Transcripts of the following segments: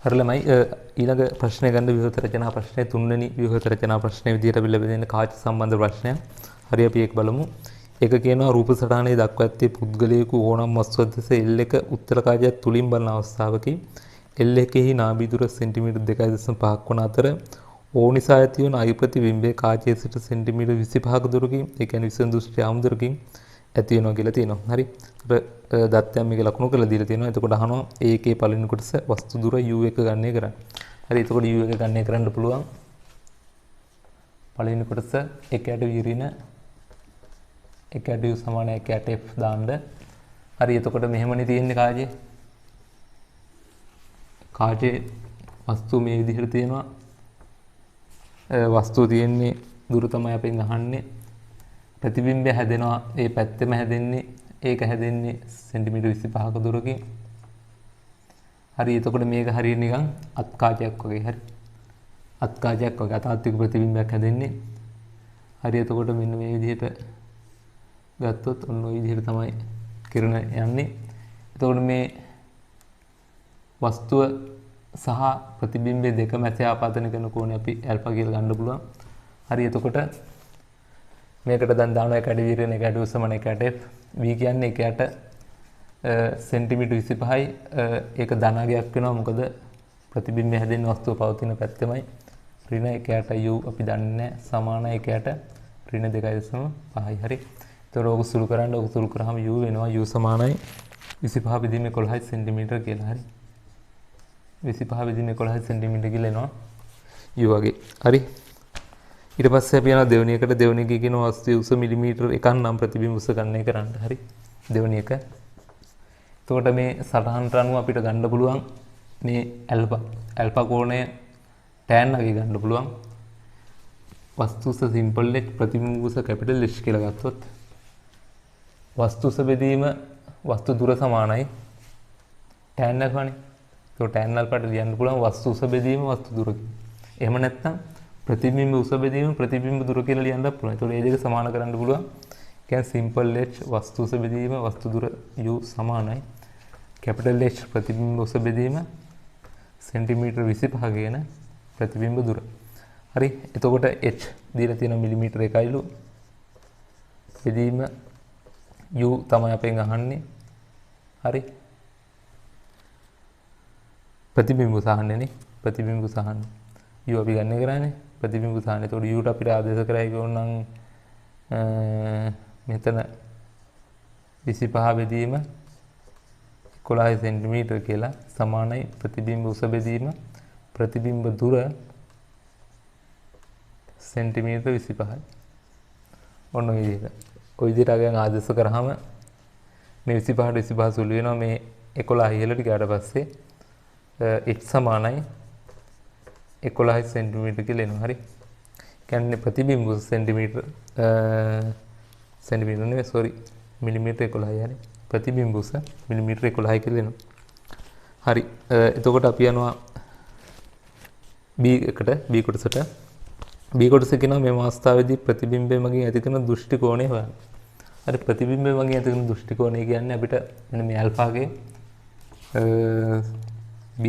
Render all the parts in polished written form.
හරි ළමයි ඊළඟ ප්‍රශ්නය ගන්න ව්‍යුහත රචනා ප්‍රශ්නය තුන්වෙනි ව්‍යුහත රචනා ප්‍රශ්නය විදිහට අපි ලැබෙන කාච සම්බන්ධ ප්‍රශ්නයක්. හරි අපි ඒක බලමු. ඒක කියනවා රූප සටහනේ දක්වා ඇත්තේ පුද්ගලයෙකු ඕනම වස්තුවක් දෙස L1 උත්තර කාචයක් තුලින් බලන අවස්ථාවකි. L1 නාභි දුර සෙන්ටිමීටර් 2.5ක් වන අතර O නිසා ඇති වන අයි ප්‍රතිබිම්බයේ කාචයේ සිට සෙන්ටිමීටර් 25ක දුරකින් ඒ කියන්නේ විසඳු දෘෂ්ටි ආමුදුරකින් ඇති වෙනවා කියලා තියෙනවා. හරි. දත්තයන් මේක ලකුණු කරලා දීලා තියෙනවා. එතකොට අහනවා ඒකේ පළවෙනි කොටස වස්තු දුර u1 ගණනය කරන්න. හරි. එතකොට u1 ගණනය කරන්න පුළුවන්. පළවෙනි කොටස 1 විරින 1 u සමාන 1 f දාන්න. හරි. එතකොට මෙහෙමනේ තියෙන්නේ කාජේ. කාජේ වස්තු මේ විදිහට තියෙනවා. වස්තුව තියෙන්නේ දුර තමයි අපෙන් අහන්නේ. ප්‍රතිබිම්බය හැදෙනවා ඒ පැත්තෙම හැදෙන්නේ ඒක හැදෙන්නේ සෙන්ටිමීටර් 25ක දුරකින්. හරි. එතකොට මේක හරියට නිකන් අත් කාචයක් වගේ. හරි. අත් කාචයක් වගේ අතාත්වික ප්‍රතිබිම්බයක් හැදෙන්නේ. හරි. එතකොට මෙන්න මේ විදිහට ගත්තොත් ඔන්න ඔය විදිහට තමයි කිරණ යන්නේ. එතකොට මේ වස්තුව සහ ප්‍රතිබිම්බයේ දෙක මැද ආපතන කරන කෝණය අපි ඇල්ෆා කියලා ගන්න පුළුවන්. හරි. එතකොට මේකට දැන් දානවා 1 විරින 1 u සමාන 1 f v කියන්නේ 1 සෙන්ටිමීටර් 25යි. ඒක ධනාගයක් වෙනවා මොකද ප්‍රතිබිම්බය හැදෙන වස්තුව පවතින පැත්තමයි. ඍණ 1 u අපි දන්නේ සමානයි 1 ඍණ 2.5යි. හරි. ඒතර ඕක සුළු කරන්න ඕක සුළු කරාම u වෙනවා u සමානයි 25 බෙදීම 11 සෙන්ටිමීටර කියලා. හරි. 25 බෙදීම 11 සෙන්ටිමීටර කියලා එනවා u වගේ. හරි. ඊට පස්සේ අපි යනවා දෙවෙනි එකට. දෙවෙනි එකේ කියන වස්තුවේ උස මිලිමීටර 1 නම් ප්‍රතිබිම්බ උස ගණනය කරන්න. හරි. දෙවෙනි එක. එතකොට මේ සටහනට අනුව අපිට ගන්න පුළුවන් මේ ඇල්ෆා කෝණය tan වගේ ගන්න පුළුවන්. වස්තු උස සිම්පල් h ප්‍රතිබිම්බ උස කැපිටල් h කියලා ගත්තොත් වස්තු උස බෙදීම වස්තු දුර සමානයි tan alpha නේ. ඒකට tan alpha-ට ලියන්න පුළුවන් වස්තු උස බෙදීම වස්තු දුරකින්. එහෙම නැත්නම් ප්‍රතිබිම්බ උස බෙදීම ප්‍රතිබිම්බ දුර කියලා ලියන්නත් පුළුවන්. ඒතකොට මේ දෙක සමාන කරන්න පුළුවන්. කියන්නේ සිම්පල් h වස්තු උස බෙදීම වස්තු දුර u සමානයි කැපිටල් H ප්‍රතිබිම්බ උස බෙදීම සෙන්ටිමීටර් 25 කියන ප්‍රතිබිම්බ දුර. හරි. එතකොට h දීලා තියෙන මිලිමීටර 1යිලු. බෙදීම u තමයි අපෙන් අහන්නේ. හරි. ප්‍රතිබිම්බ උසහන්නේ නේ. ප්‍රතිබිම්බ උසහන්නේ. u අපි ගන්න කරන්නේ ප්‍රතිබිම්බ උසහන්නේ. එතකොට u ට අපිට ආදේශ කරයි කියවනම් මෙතන 25 බෙදීම 11 සෙන්ටිමීටර කියලා සමානයි ප්‍රතිබිම්බ උස බෙදීම ප්‍රතිබිම්බ දුර සෙන්ටිමීටර 25යි. ඔන්න ඔය විදිහට. ඔය විදිහට අගයන් ආදේශ කරාම මේ 25ට 25 සුළු වෙනවා. මේ 11 ඉහළට ගියාට පස්සේ h සමානයි 11 සෙන්ටිමීටර කියලා එනවා. හරි. කියන්නේ ප්‍රතිබිම්බ සෙන්ටිමීටර සෙන්ටිමීටර නෙවෙයි සෝරි මිලිමීටර 11යි. හරි. ප්‍රතිබිම්බ උස මිලිමීටර 11යි කියලා එනවා. හරි. එතකොට අපි යනවා B එකට. B කොටසට. B කොටස කියනවා මේ අවස්ථාවේදී ප්‍රතිබිම්බය මගින් ඇති කරන දෘෂ්ටි කෝණය හොයන්න. හරි. ප්‍රතිබිම්බය මගින් ඇති කරන දෘෂ්ටි කෝණය කියන්නේ අපිට මෙන්න මේ ඇල්ෆාගේ B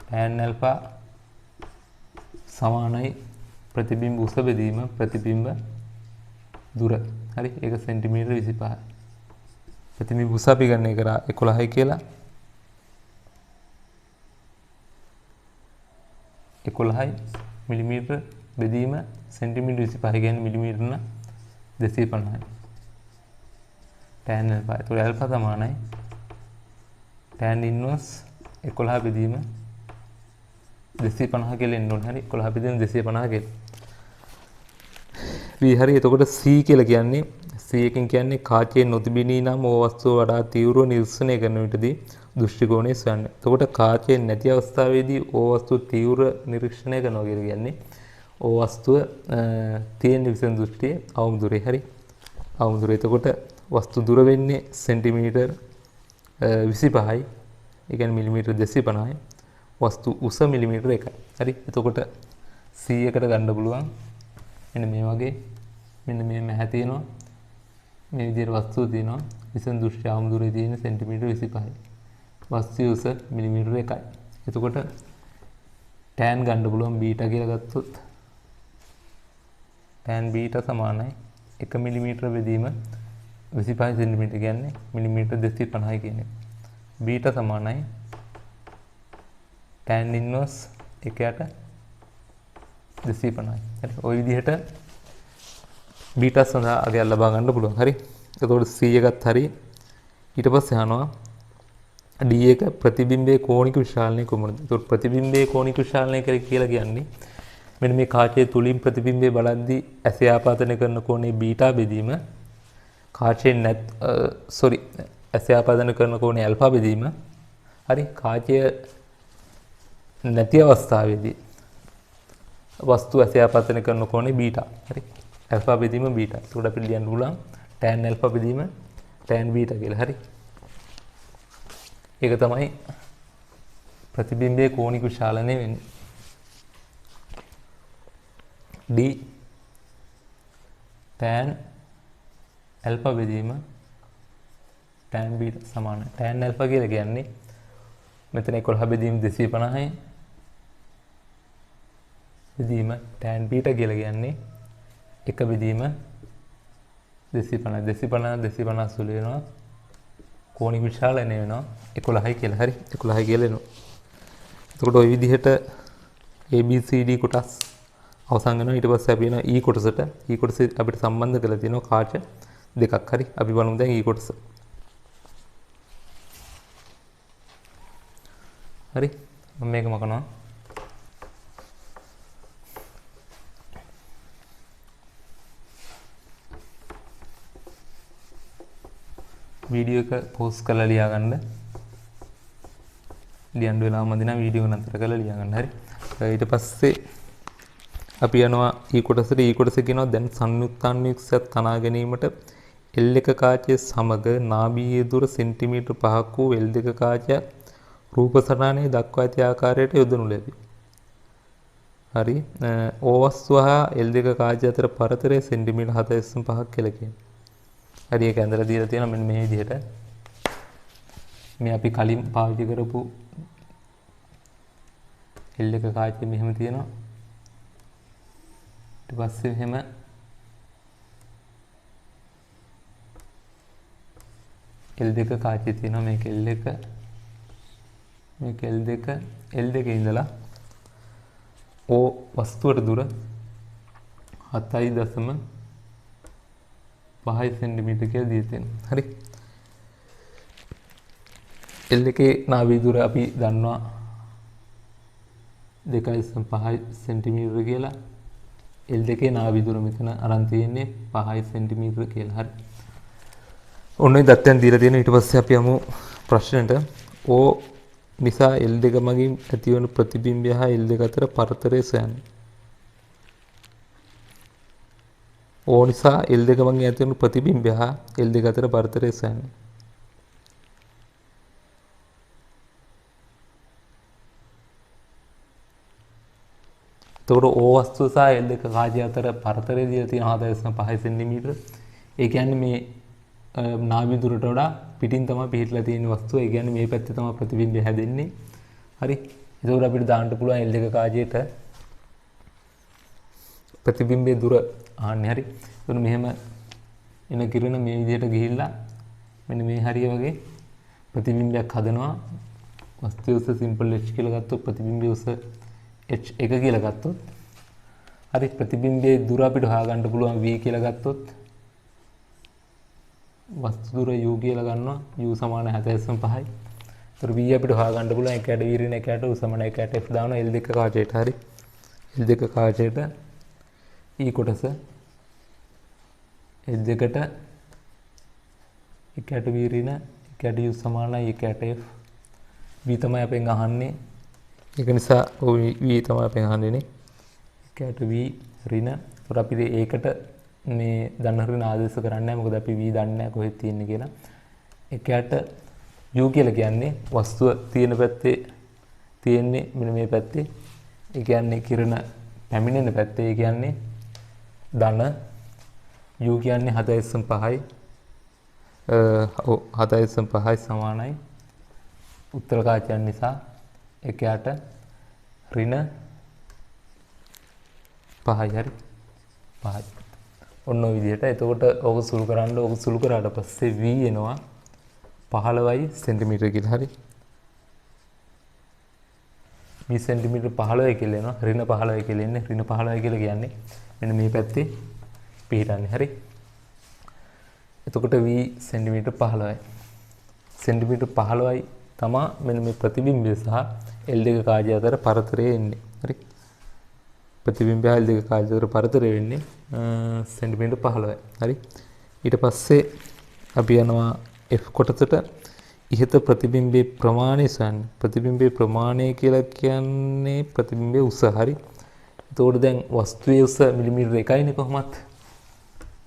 tan alpha සමානයි ප්‍රතිබිම්බ උස බෙදීම ප්‍රතිබිම්බ දුර. හරි. ඒක සෙන්ටිමීටර 25යි. ප්‍රතිබිම්බ උස අපි ගන්න එක 11යි කියලා. 11යි මිලිමීටර බෙදීම සෙන්ටිමීටර 25 කියන්නේ මිලිමීටර 250යි. tan alpha. ඒතකොට alpha සමානයි tan inverse 11 බෙදීම 250 කියලා එන්න ඕනේ. හරි. 11 බෙදීම 250 කියලා. හරි. එතකොට C කියලා කියන්නේ C එකෙන් කියන්නේ කාචයේ නොතිබෙනී නම් ඕ වස්තුව වඩා තීව්‍රව නිරීක්ෂණය කරන විටදී දෘෂ්ටි කෝණය සොයන්න. එතකොට කාචයේ නැති අවස්ථාවේදී ඕ වස්තුව තීව්‍ර නිරීක්ෂණය කරනවා කියලා කියන්නේ ඕ වස්තුව තියෙන විසඳු දෘෂ්ටියේ අවම දුරේ. හරි. අවම දුරේ. එතකොට වස්තු දුර වෙන්නේ සෙන්ටිමීටර් 25යි. ඒ කියන්නේ මිලිමීටර 250යි. වස්තු උස මිලිමීටර 1යි. හරි. එතකොට C එකට ගන්න පුළුවන් මෙන්න මේ වගේ මෙන්න මේ මැහැ තියෙනවා. මේ විදිහට වස්තුව තියෙනවා. විසඳු දෘෂ්ටි ආමුදුරේ තියෙන සෙන්ටිමීටර 25යි. වස්තු උස මිලිමීටර 1යි. එතකොට tan ගන්න පුළුවන් බීටා කියලා ගත්තොත් tan බීටා සමානයි 1 මිලිමීටර බෙදීම 25 සෙන්ටිමීටර කියන්නේ මිලිමීටර 250යි කියන්නේ. බීටා සමානයි tan ඉන්වර්ස් 1ට 250යි. හරි. ওই විදිහට බීටා සඳහා අගයක් ලබා ගන්න පුළුවන්. හරි. එතකොට c එකත් හරි. ඊට පස්සේ අහනවා d එක ප්‍රතිබිම්බයේ කෝණික විශාලනය කොහොමද? එතකොට ප්‍රතිබිම්බයේ කෝණික විශාලනය කියලා කියන්නේ මෙන්න මේ කාචයේ තුලින් ප්‍රතිබිම්බය බලද්දී ඇසේ ආපතනය කරන කෝණේ බීටා බෙදීම කාචයෙන් ඇසේ ආපතනය කරන කෝණේ ඇල්ෆා බෙදීම හරි කාචය නැති අවස්ථාවේදී වස්තු ඇසේ ආපතනය කරන කෝණේ බීටා හරි ඇල්ෆා බෙදීම බීටා. ඒකට අපි ලියන්න පුළුවන් tan ඇල්ෆා බෙදීම tan බීටා කියලා. හරි. ඒක තමයි ප්‍රතිබිම්බයේ කෝණික විශාලනය වෙන්නේ. d tan ඇල්ෆා බෙදීම tan බීටා සමානයි. tan ඇල්ෆා කියලා කියන්නේ මෙතන 11 බෙදීම 250යි. බෙදීම tan බීටා කියලා කියන්නේ 1 බෙදීම 250 සුළු වෙනවා. කෝණික විශාලනය වෙනවා 11යි කියලා. හරි 11යි කියලා එනවා. එතකොට ওই විදිහට ABCD කොටස් අවසන් වෙනවා. ඊට පස්සේ අපි එනවා E කොටසට. E කොටස අපිට සම්බන්ධ කරලා තියෙනවා කාච දෙකක්. හරි අපි බලමු දැන් E කොටස. හරි මම මේක මකනවා. වීඩියෝ එක පෝස්ට් කරලා ලියා ගන්න. ලියන්න වෙලාව මදි නම් වීඩියෝ නතර කරලා ලියා ගන්න. හරි. ඊට පස්සේ අපි යනවා ඊ කොටසට. ඊ කොටස කියනවා දැන් සංයුක්තාන්වික්ෂයත් තනා ගැනීමට L1 කාචය සමග නාභීය දුර සෙන්ටිමීටර් 5ක් වූ L2 කාචය රූප සටහනේ දක්වා ඇති ආකාරයට යොදනු ලැබේ. හරි. O වස්තුව හා L2 කාචය අතර පරතරය සෙන්ටිමීටර් 7.5ක් කියලා කියනවා. හරි ඒක ඇඳලා දීලා තියෙනවා මෙන්න මේ විදිහට. මේ අපි කලින් පාවිච්චි කරපු L1 කාචය මෙහෙම තියෙනවා. ඊට පස්සේ එහෙම L2 කාචය තියෙනවා. මේක L1 මේක L2 ඉඳලා O වස්තුවට දුර 7.5 සෙන්ටිමීටර කියලා දීලා තියෙනවා. හරි. L1 නාභී දුර අපි දන්නවා 2.5 සෙන්ටිමීටර කියලා. L2 නාභී දුර මෙතන අරන් තියෙන්නේ 5 සෙන්ටිමීටර කියලා. හරි. ඔන්න ඔය දත්තයන් දීලා තියෙනවා. ඊට පස්සේ අපි යමු ප්‍රශ්නෙට. O නිසා L2 මගින් ඇතිවන ප්‍රතිබිම්බය හා L2 අතර පරතරය සොයන්න. O නිසා L2 මගින් ඇතිවන ප්‍රතිබිම්බය හා L2 අතර පරතරය සොයන්න. එතකොට O වස්තුව සහ L2 කාචය අතර පරතරය දීලා තියෙන 7.5 සෙන්ටිමීටර. ඒ කියන්නේ මේ නාභී දුරට වඩා පිටින් තමයි පිහිටලා තියෙන වස්තුව. ඒ කියන්නේ මේ පැත්තේ තමයි ප්‍රතිබිම්බය හැදෙන්නේ. හරි. එතකොට අපිට දාන්න පුළුවන් L2 කාචයට ප්‍රතිබිම්බයේ දුර ආන්නේ. හරි. එතකොට මෙහෙම එන කිරණ මේ විදිහට ගිහිල්ලා මෙන්න මේ හරිය වගේ ප්‍රතිබිම්බයක් හදනවා. වස්තුවේ උස සිම්පල් h කියලා ගත්තොත් ප්‍රතිබිම්බයේ උස h1 කියලා ගත්තොත් හරි ප්‍රතිබිම්බයේ දුර අපිට හොයාගන්න පුළුවන් v කියලා ගත්තොත් වස්තු දුර u කියලා ගන්නවා. u සමාන 7.5යි. ඒතර v අපිට හොයාගන්න පුළුවන් එකකට v ඍණ එකකට u සමාන එකකට f දානවා L2 කාචයට. හරි. L2 කාචයට e කොටස L2ට එකකට v ඍණ එකකට u සමානයි එකකට f. v තමයි අපෙන් අහන්නේ. ඒක නිසා v තමයි අපෙන් අහන්නේ. එකකට v ඍණ. ඒතර අපි ඒකට මේ ධන ඍණ ආදේශ කරන්නේ නැහැ. මොකද අපි v දන්නේ නැහැ කොහෙද තියෙන්නේ කියලා. එකකට u කියලා කියන්නේ වස්තුව තියෙන පැත්තේ තියෙන්නේ මෙන්න මේ පැත්තේ. ඒ කියන්නේ කිරණ පැමිණෙන පැත්තේ. ඒ කියන්නේ ධන u කියන්නේ 7.5යි 7.5යි සමානයි උත්තර කාචයන් නිසා එකයට ඍණ 5යි හරි 5යි. ඔන්න ඔය විදිහට. එතකොට ඕක සුළු කරන්න ඕක සුළු කරාට පස්සේ v එනවා 15යි සෙන්ටිමීටර කියලා. හරි. v සෙන්ටිමීටර 15යි කියලා එනවා. ඍණ 15යි කියලා එන්නේ. ඍණ 15යි කියලා කියන්නේ මෙන්න මේ පැත්තේ පිහිටන්නේ. හරි. එතකොට v සෙන්ටිමීටර 15යි. සෙන්ටිමීටර 15යි තමා මෙන්න මේ ප්‍රතිබිම්බය සහ L2 කාජය අතර පරතරය එන්නේ. හරි. ප්‍රතිබිම්බය L2 කාජය අතර පරතරය වෙන්නේ සෙන්ටිමීටර 15යි. හරි. ඊට පස්සේ අපි යනවා F කොටසට. ඉහත ප්‍රතිබිම්බයේ ප්‍රමාණය සොයන්න. ප්‍රතිබිම්බයේ ප්‍රමාණය කියලා කියන්නේ ප්‍රතිබිම්බයේ උස. හරි. එතකොට දැන් වස්තුවේ උස මිලිමීටර 1යිනේ කොහොමත්.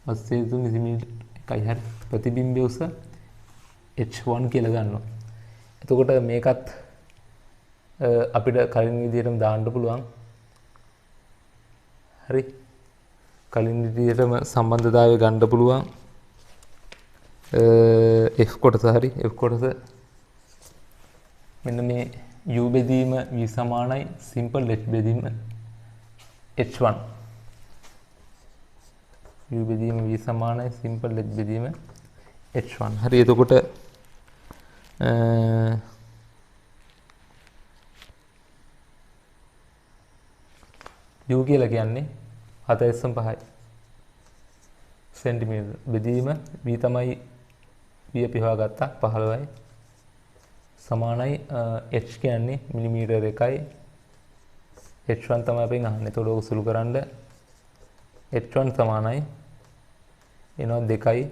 වස්තුවේ උස මිලිමීටර 1යි. හරි. ප්‍රතිබිම්බයේ උස h1 කියලා ගන්නවා. එතකොට මේකත් අපිට කලින් විදිහටම දාන්න පුළුවන්. හරි. කලින් විදිහටම සම්බන්ධතාවය ගන්න පුළුවන්. F කොටස. හරි. F කොටස මෙන්න මේ u බෙදීම v සමානයි simple h බෙදීම h1. u බෙදීම v සමානයි simple h බෙදීම h1. හරි. එතකොට u කියලා කියන්නේ 7.5 සෙන්ටිමීටර. බෙදීම v තමයි v අපි හොයාගත්තා 15යි සමානයි h කියන්නේ මිලිමීටර 1යි. h1 තමයි අපෙන් අහන්නේ. එතකොට ඔක සුළු කරන්න h1 සමානයි එනවා 2යි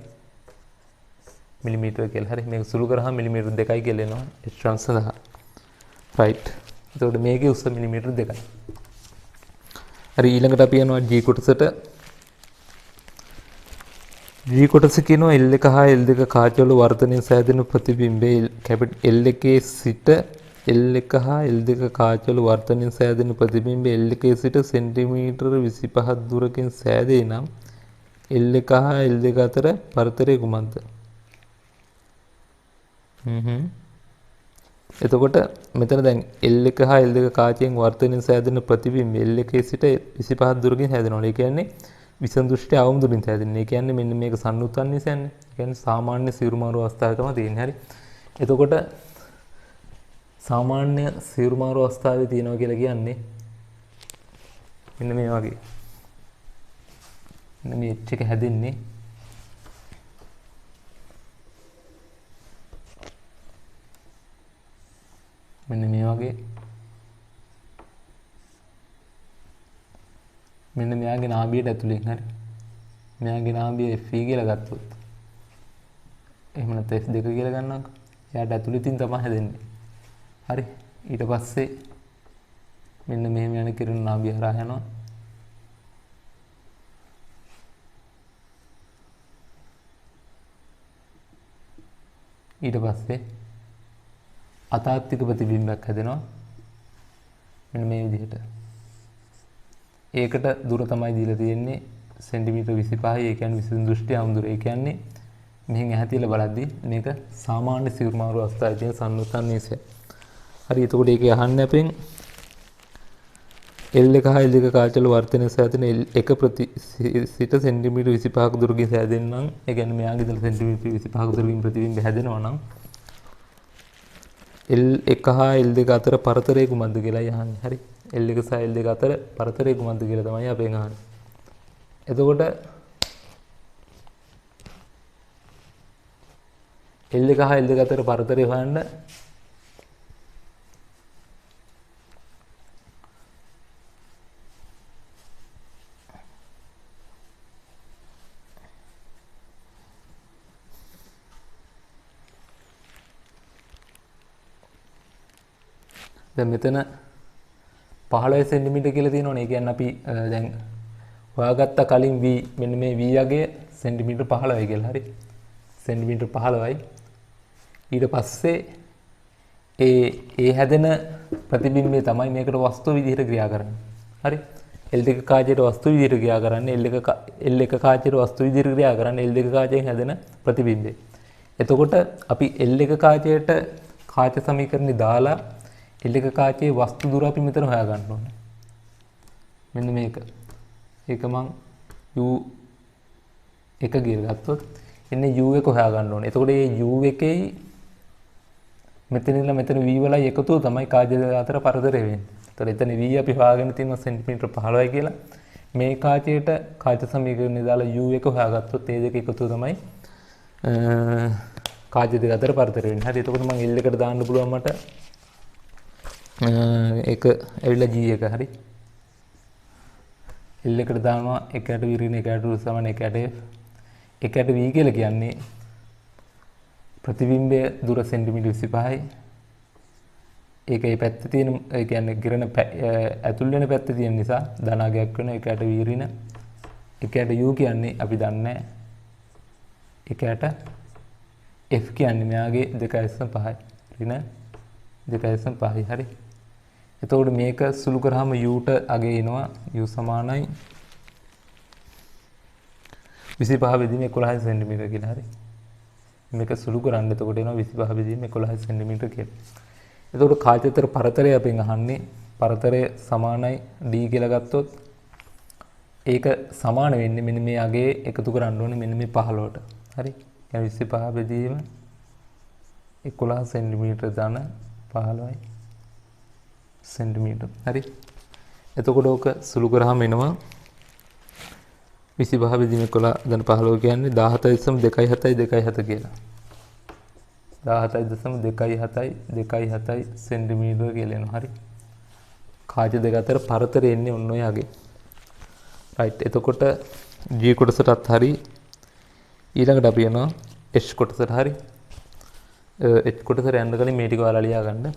මිලිමීටර කියලා. හරි. මේක සුළු කරාම මිලිමීටර 2යි කියලා එනවා h1 සඳහා. රයිට්. එතකොට මේකේ උස මිලිමීටර 2යි. හරි. ඊළඟට අපි යනවා G කොටසට. G කොටස කියනවා L1 හා L2 කාචවල වර්ධනයෙන් සෑදෙන ප්‍රතිබිම්බයේ L1 සිට L1 හා L2 කාචවල වර්ධනයෙන් සෑදෙන ප්‍රතිබිම්බය L1 සිට සෙන්ටිමීටර 25ක් දුරකින් සෑදේ නම් L1 හා L2 අතර පරතරය කුමක්ද? එතකොට මෙතන දැන් L1 හා L2 කාචයෙන් වර්ධනයෙන් සෑදෙන ප්‍රතිබිම්බය L1 සිට 25ක් දුරකින් හැදෙනවා. ඒ කියන්නේ විසඳුෂ්ටි අවම දුරින් හැදෙන්නේ. ඒ කියන්නේ මෙන්න මේක සම්නුත්තන් නිසානේ. ඒ කියන්නේ සාමාන්‍ය සිරුමාරු අවස්ථාවේ තමයි තියෙන්නේ. හරි. එතකොට සාමාන්‍ය සිරුමාරු අවස්ථාවේ තියෙනවා කියලා කියන්නේ මෙන්න මේ වගේ. මෙන්න මේ H එක හැදෙන්නේ මෙන්න මේ වගේ. මෙන්න මෙයාගේ නාභියට ඇතුලෙන්. හරි. මෙයාගේ නාභිය F1 කියලා ගත්තොත් එහෙම නැත්නම් F2 කියලා ගන්නකො. එයාට ඇතුළතින් තමයි හැදෙන්නේ. හරි. ඊට පස්සේ මෙන්න මෙහෙම යන කිරණ නාභිය හරහා යනවා. ඊට පස්සේ අතාත්තික ප්‍රතිබිම්බයක් හැදෙනවා. මෙන්න මේ විදිහට. ඒකට දුර තමයි දීලා තියෙන්නේ සෙන්ටිමීටර 25යි. ඒ කියන්නේ විසඳුෂ්ටි අවම දුර. ඒ කියන්නේ මෙහෙන් ඇහැ තියලා බලද්දී මේක සාමාන්‍ය සිරුමාරු අවස්ථාවේ තියෙන සම්නුත්තන් නිසය. හරි. එතකොට ඒකේ අහන්නේ අපෙන් L1 හා L2 කාචවල වර්ධනය සෑදෙන L1 සිට සෙන්ටිමීටර 25ක දුරකින් සෑදෙන්නම්. ඒ කියන්නේ මෙයාගේ ඉඳලා සෙන්ටිමීටර 25ක දුරකින් ප්‍රතිබිම්බය හැදෙනවා නම් L1 හා L2 අතර පරතරය කුමක්ද කියලායි අහන්නේ. හරි. L1 සහ L2 අතර පරතරය කුමක්ද කියලා තමයි අපෙන් අහන්නේ. එතකොට L1 හා L2 අතර පරතරය හොයන්න දැන් මෙතන 15 සෙන්ටිමීටර කියලා තියෙනවනේ. ඒ කියන්නේ අපි දැන් හොයාගත්ත කලින් v මෙන්න මේ v යගේ සෙන්ටිමීටර 15යි කියලා. හරි. සෙන්ටිමීටර 15යි. ඊට පස්සේ ඒ හැදෙන ප්‍රතිබිම්බය තමයි මේකට වස්තු විදිහට ක්‍රියා කරන්නේ. හරි. L2 කාචයට වස්තු විදිහට ක්‍රියා කරන්නේ L1 කාචයට වස්තු විදිහට ක්‍රියා කරන්නේ L2 කාචයෙන් හැදෙන ප්‍රතිබිම්බය. එතකොට අපි L1 කාචයට කාච සමීකරණي දාලා L1 කාචයේ වස්තු දුර අපි මෙතන හොයා ගන්න ඕනේ. මෙන්න මේක. ඒක මං u1 කියලා ගත්තොත් එන්නේ u1 හොයා ගන්න ඕනේ. එතකොට මේ u1යි මෙතන ඉඳලා මෙතන v වලයි එකතුව තමයි කාජ දෙක අතර පරතරය වෙන්නේ. එතකොට එතන v අපි හොයාගෙන තියෙනවා සෙන්ටිමීටර 15යි කියලා. මේ කාචයට කාච සමීකරණය දාලා u1 හොයාගත්තොත් ඒ දෙක එකතුව තමයි කාජ දෙක අතර පරතරය වෙන්නේ. හරි. එතකොට මම L එකට දාන්න පුළුවන් මට ඒක ඇවිල්ලා g එක. හරි. L එකට දානවා 1ට විරින 1ට රුස සමාන 1ට f. 1ට v කියලා කියන්නේ ප්‍රතිබිම්බය දුර සෙන්ටිමීටර් 25යි. ඒකේ පැත්තේ තියෙන ඒ කියන්නේ කිරණ ඇතුල් වෙන පැත්තේ තියෙන නිසා ධනාගයක් වෙන 1ට v ඍණ 1ට u කියන්නේ අපි දන්නේ 1ට f කියන්නේ මෙයාගේ 2.5යි ඍණ 2.5යි. හරි. එතකොට මේක සුළු කරාම u ට අගේ එනවා u සමානයි 25 බෙදීම 11 සෙන්ටිමීටර කියලා. හරි. මේක සුළු කරන්න එතකොට එනවා 25 බෙදීම 11 සෙන්ටිමීටර කියලා. එතකොට කාචතර පරතරය අපෙන් අහන්නේ පරතරය සමානයි d කියලා ගත්තොත් ඒක සමාන වෙන්නේ මෙන්න මේ අගේ එකතු කරන්න ඕනේ මෙන්න මේ 15ට. හරි. يعني 25 බෙදීම 11 සෙන්ටිමීටර ධන 15යි සෙන්ටිමීටර. හරි. එතකොට ඕක සුළු කරාම එනවා 25 බෙදීම 11 ධන 15 කියන්නේ 17.272 කියලා. 17.272 සෙන්ටිමීටර කියලා එනවා. හරි. කාච දෙක අතර පරතරය එන්නේ ඔන්න ඔය අගේ. රයිට්. එතකොට g කොටසටත් හරි ඊළඟට අපි යනවා h කොටසට. හරි. h කොටසට යන්න කලින් මේ ටික ඔයාලා ලියා ගන්න.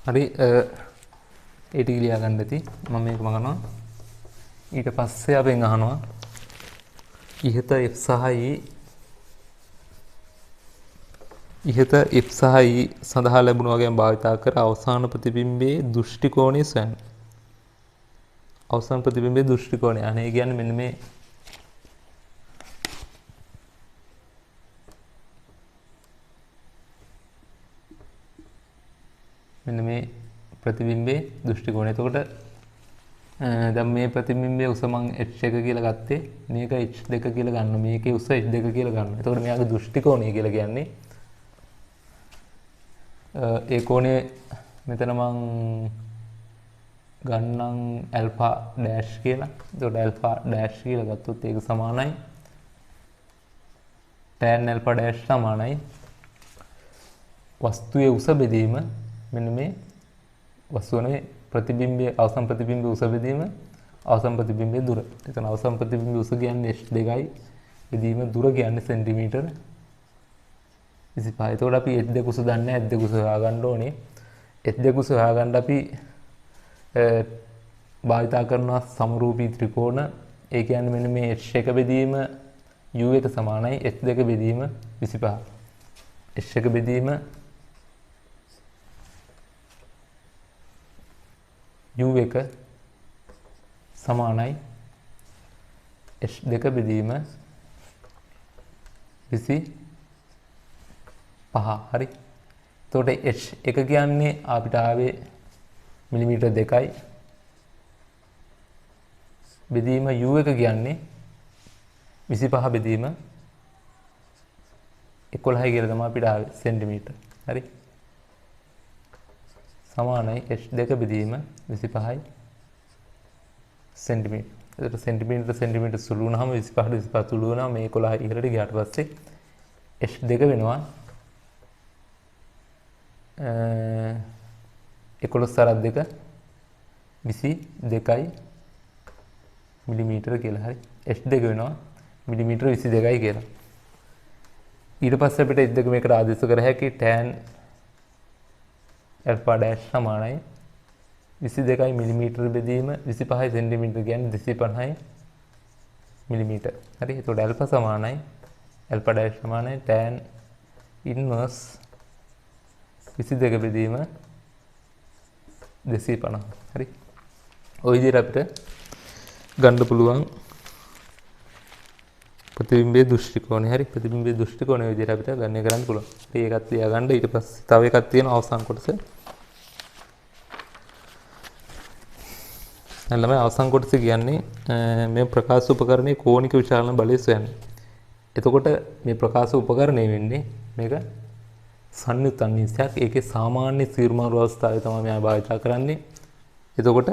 හරි. ඒ ටික ලියා ගන්න ඇති. මම මේක මගනවා. ඊට පස්සේ අපෙන් අහනවා ඉහත f සහ e සඳහා ලැබුණු වගේම භාවිතා කර අවසාන ප්‍රතිබිම්බයේ දෘෂ්ටි කෝණය සොයන්න. අවසාන ප්‍රතිබිම්බයේ දෘෂ්ටි කෝණය. අනේ කියන්නේ මෙන්න මේ මෙන්න මේ ප්‍රතිබිම්බයේ දෘෂ්ටි කෝණය. එතකොට දැන් මේ ප්‍රතිබිම්බයේ උස මං h1 කියලා ගත්තේ. මේක h2 කියලා ගන්න. මේකේ උස h2 කියලා ගන්න. එතකොට මෙයාගේ දෘෂ්ටි කෝණය කියලා කියන්නේ ඒ කෝණය මෙතන මං ගන්නම් ඇල්ෆා ඩෑෂ් කියලා. එතකොට ඇල්ෆා ඩෑෂ් කියලා ගත්තොත් ඒක සමානයි tan ඇල්ෆා ඩෑෂ් සමානයි වස්තුවේ උස බෙදීම මෙන්න මේ වස්තුවේ ප්‍රතිබිම්බයේ අවසන් ප්‍රතිබිම්බයේ උස බෙදීම අවසන් ප්‍රතිබිම්බයේ දුර. එතන අවසන් ප්‍රතිබිම්බයේ උස කියන්නේ h2යි බෙදීම දුර කියන්නේ සෙන්ටිමීටර 25. එතකොට අපි h2 උස දන්නේ නැහැ. h2 උස හොයාගන්න ඕනේ. h2 උස හොයාගන්න අපි භාවිතා කරන සමරූපී ත්‍රිකෝණ. ඒ කියන්නේ මෙන්න මේ h1 බෙදීම u1 සමානයි h2 බෙදීම 25. h1 බෙදීම u1 සමානයි h2 බෙදීම 25. හරි. එතකොට h1 කියන්නේ අපිට ආවේ මිලිමීටර් 2යි. බෙදීම u1 කියන්නේ 25 බෙදීම 11යි කියලා තමයි අපිට ආවේ සෙන්ටිමීටර. හරි. සමානයි h2 බෙදීම 25යි සෙන්ටිමීටර. එතකොට සෙන්ටිමීටර සුළු වුණාම 25ට 25 සුළු වෙනවා. මේ 11 ඉහළට ගියාට පස්සේ h2 වෙනවා 11 22යි මිලිමීටර කියලා. හරි. h2 වෙනවා මිලිමීටර 22යි කියලා. ඊට පස්සේ අපිට h2 මේකට ආදේශ කර හැකි tan ඇල්ෆා ඩෑෂ් සමානයි 22යි මිලිමීටර බෙදීම 25යි සෙන්ටිමීටර කියන්නේ 250යි මිලිමීටර. හරි. එතකොට ඇල්ෆා සමානයි ඇල්ෆා ඩෑෂ් සමානයි tan ඉන්වර්ස් 22 බෙදීම 250. හරි. ওই විදිහට අපිට ගන්න පුළුවන් ප්‍රතිබිම්බයේ දෘෂ්ටි කෝණය. හරි. ප්‍රතිබිම්බයේ දෘෂ්ටි කෝණය විදිහට අපිට ගණනය කරන්න පුළුවන්. ඒකත් ලියා ගන්න. ඊට පස්සේ තව එකක් තියෙනවා අවසාන කොටස. ළමයි අවසාන කොටස කියන්නේ මේ ප්‍රකාශ උපකරණයේ කෝණික විචලන බලය සොයන්නේ. එතකොට මේ ප්‍රකාශ උපකරණය වෙන්නේ මේක සංයුත් අන්විෂයක්. ඒකේ සාමාන්‍ය සීර්මාරු අවස්ථාවේ තමයි මම භාවිත කරන්නේ. එතකොට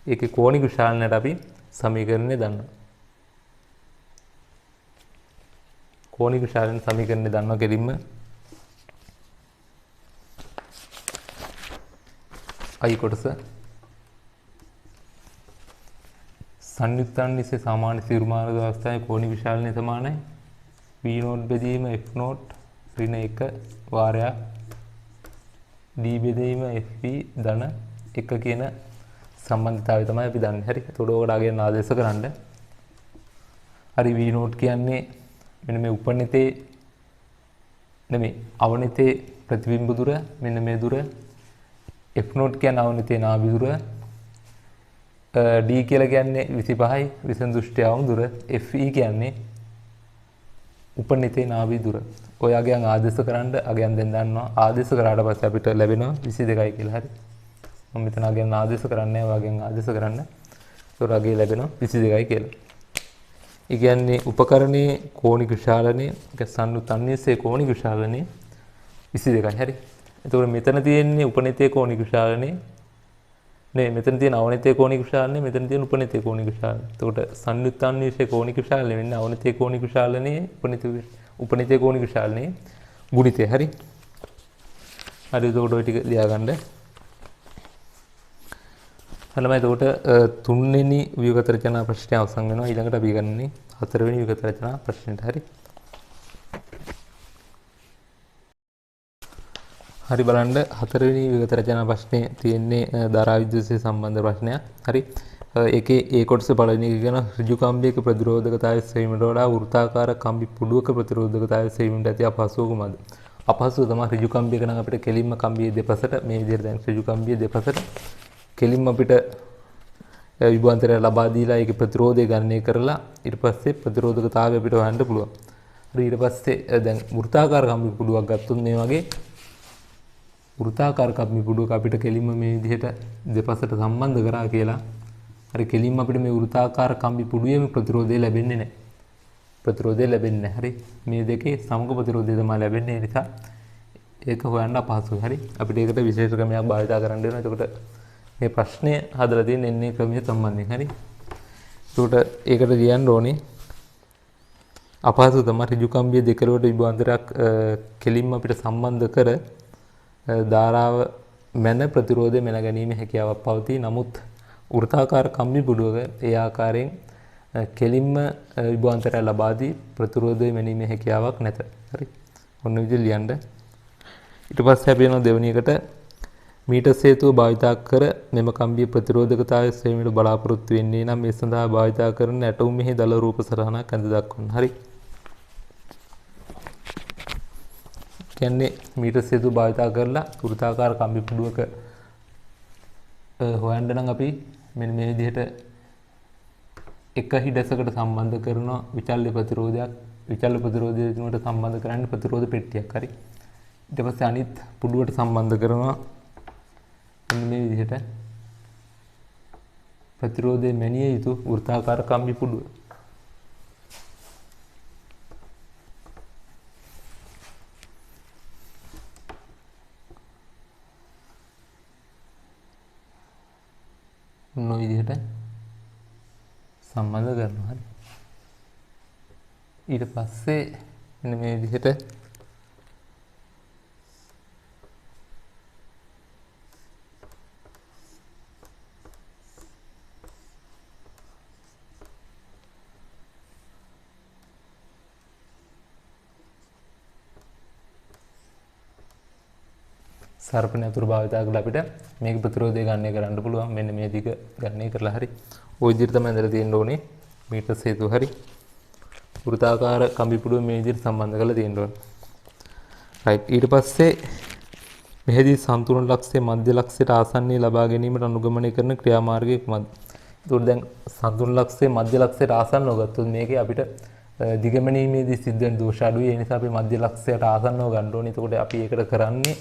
ඒකේ කෝණික විචලනයට අපි සමීකරණය දන්නවා. කෝණික විචලන සමීකරණය දන්නවා කෙලින්ම අයි කොටස සංයුත් අන්විෂයේ සාමාන්‍ය සීර්මාරු අවස්ථාවේ කෝණික විචලනය සමානයි v0 බෙදීම f0 ඍණ 1 වාරයක් d බෙදීම fv ධන 1 කියන සම්බන්ධතාවය තමයි අපි දන්නේ. හරි. එතකොට ඕකට අගයන් ආදේශ කරන්න. හරි v0 කියන්නේ මෙන්න මේ උපනිතේ නෙමෙයි අවනිතේ ප්‍රතිබිම්බ දුර මෙන්න මේ දුර f0 කියන්නේ අවනිතේ නාභි දුර d කියලා කියන්නේ 25යි විසඳ දෘෂ්ටි අවම දුර fe කියන්නේ උපනිතේ නාභි දුර. ඔය අගයන් ආදේශ කරන්න අගයන් දැන් දන්නවා. ආදේශ කරාට පස්සේ අපිට ලැබෙනවා 22යි කියලා. හරි. මම මෙතන අගයන් ආදේශ කරන්නේ නැහැ. ඔයගෙන් ආදේශ කරන්න. ඒතකොට අගය ලැබෙනවා 22යි කියලා. ඒ කියන්නේ උපකරණයේ කෝණික විචලනයේ සංයුත් අන්විෂයේ කෝණික විචලනයේ 22යි. හරි. එතකොට මෙතන තියෙන්නේ උපනිතේ කෝණික විචලනයේ නේ මෙතන තියෙන අවනිතේ කෝණික විචලනයේ මෙතන තියෙන උපනිතේ කෝණික විචලනය. එතකොට සංයුත් අන්විෂයේ කෝණික විචලනය වෙන්නේ අවනිතේ කෝණික විචලනයේ උපනිතේ කෝණික විචලනයේ ගුණිතය. හරි. හරි. එතකොට ඔය ටික ලියා ගන්න. හලමයි එතකොට තුන්වෙනි ව්‍යුහගත රචනා ප්‍රශ්නය අවසන් වෙනවා. ඊළඟට අපි ගන්නේ හතරවෙනි ව්‍යුහගත රචනා ප්‍රශ්නෙට. හරි. හරි බලන්න හතරවෙනි ව්‍යුහගත රචනා ප්‍රශ්නේ තියෙන්නේ ධාරා විද්‍යුතය සම්බන්ධ ප්‍රශ්නයක්. හරි. ඒකේ ඒ කොටස පළවෙනි එක කියන ඍජු කම්බියක ප්‍රතිරෝධකතාවය සෙවීමට වඩා වෘත්තාකාර කම්බි පුඩුවක ප්‍රතිරෝධකතාවය සෙවීමට ඇති අපහසුව කුමක්ද? අපහසුව තමයි ඍජු කම්බියක නම් අපිට කෙලින්ම කම්බියේ දෙපසට මේ විදිහට දැන් ඍජු කම්බියේ දෙපසට කෙලින්ම අපිට විභවාන්තරය ලබා දීලා ඒකේ ප්‍රතිරෝධය ගණනය කරලා ඊට පස්සේ ප්‍රතිරෝධකතාවය අපිට හොයන්න පුළුවන්. හරි. ඊට පස්සේ දැන් වෘත්තාකාර කම්බි පුඩුවක් ගත්තොත් මේ වගේ වෘත්තාකාර කම්බි පුඩුවක අපිට කෙලින්ම මේ විදිහට දෙපසට සම්බන්ධ කරා කියලා හරි කෙලින්ම අපිට මේ වෘත්තාකාර කම්බි පුඩුවේම ප්‍රතිරෝධය ලැබෙන්නේ නැහැ. ප්‍රතිරෝධය ලැබෙන්නේ නැහැ. හරි. මේ දෙකේ සමග ප්‍රතිරෝධය තමයි ලැබෙන්නේ. ඒ නිසා ඒක හොයන්න අපහසුයි. හරි. අපිට ඒකට විශේෂ ක්‍රමයක් භාවිත කරන්න වෙනවා. එතකොට මේ ප්‍රශ්නය හදලා තියෙන එන්නේ ක්‍රමයේ සම්බන්ධයෙන්. හරි. එතකොට ඒකට ලියන්න ඕනේ අපහසු තමයි ඍජු කම්බිය දෙකලවට විභවාන්තරයක් කෙලින්ම අපිට සම්බන්ධ කර ධාරාව මැන ප්‍රතිරෝධය මැන ගැනීම හැකියාවක් පවතී. නමුත් වෘත්තාකාර කම්බි පුඩුවක ඒ ආකාරයෙන් කෙලින්ම විභවාන්තරය ලබා දී ප්‍රතිරෝධය මැනීමේ හැකියාවක් නැත. හරි. ඔන්න විදිහට ලියන්න. ඊට පස්සේ අපි යනවා දෙවෙනි එකට මීටර් හේතුව භාවිතා කර මෙම කම්බිය ප්‍රතිරෝධකතාවය සෙවීමට බලාපොරොත්තු වෙන්නේ නම් මේ සඳහා භාවිතා කරන ඇටවුමෙහි දල රූප සටහනක් අඳ දක්වන්න. හරි. කියන්නේ මීටර් හේතුව භාවිතා කරලා වෘත්තාකාර කම්බි පුඩුවක හොයන්න නම් අපි මෙන්න මේ විදිහට එක හිඩසකට සම්බන්ධ කරන විචල්්‍ය ප්‍රතිරෝධයක් විචල්්‍ය ප්‍රතිරෝධයට සම්බන්ධ කරන්නේ ප්‍රතිරෝධ පෙට්ටියක්. හරි. ඊට පස්සේ අනිත් පුඩුවට සම්බන්ධ කරනවා මේ විදිහට ප්‍රතිරෝධය මැනිය යුතු වෘත්තාකාර කම්බි පුඩුව. මොන විදිහට සම්බන්ධ කරනවා. හරි. ඊට පස්සේ මෙන්න මේ විදිහට සර්පණ යතුරු භාවිතා කරලා අපිට මේක ප්‍රතිරෝධය ගන්න කරන්න පුළුවන්. මෙන්න මේ දිග ගන්න කරලා හරි. ওই විදිහට තමයි ඇඳලා තියෙන්න ඕනේ. මීටර් සේතු හරි. වෘත්තාකාර කම්බි පුඩුව මේ විදිහට සම්බන්ධ කරලා තියෙන්න ඕනේ. right. ඊට පස්සේ මෙහිදී සම්තුලන ලක්ෂයේ මධ්‍ය ලක්ෂයට ආසන්නයේ ලබා ගැනීමට අනුගමනය කරන ක්‍රියාමාර්ගය කුමක්ද? ඒකට දැන් සම්තුලන ලක්ෂයේ මධ්‍ය ලක්ෂයට ආසන්නව ගත්තොත් මේකේ අපිට දිගමනීමේදී සිද්ධ වෙන දෝෂ අඩුයි. ඒ නිසා අපි මධ්‍ය ලක්ෂයට ආසන්නව ගන්න ඕනේ. එතකොට අපි ඒකට කරන්නේ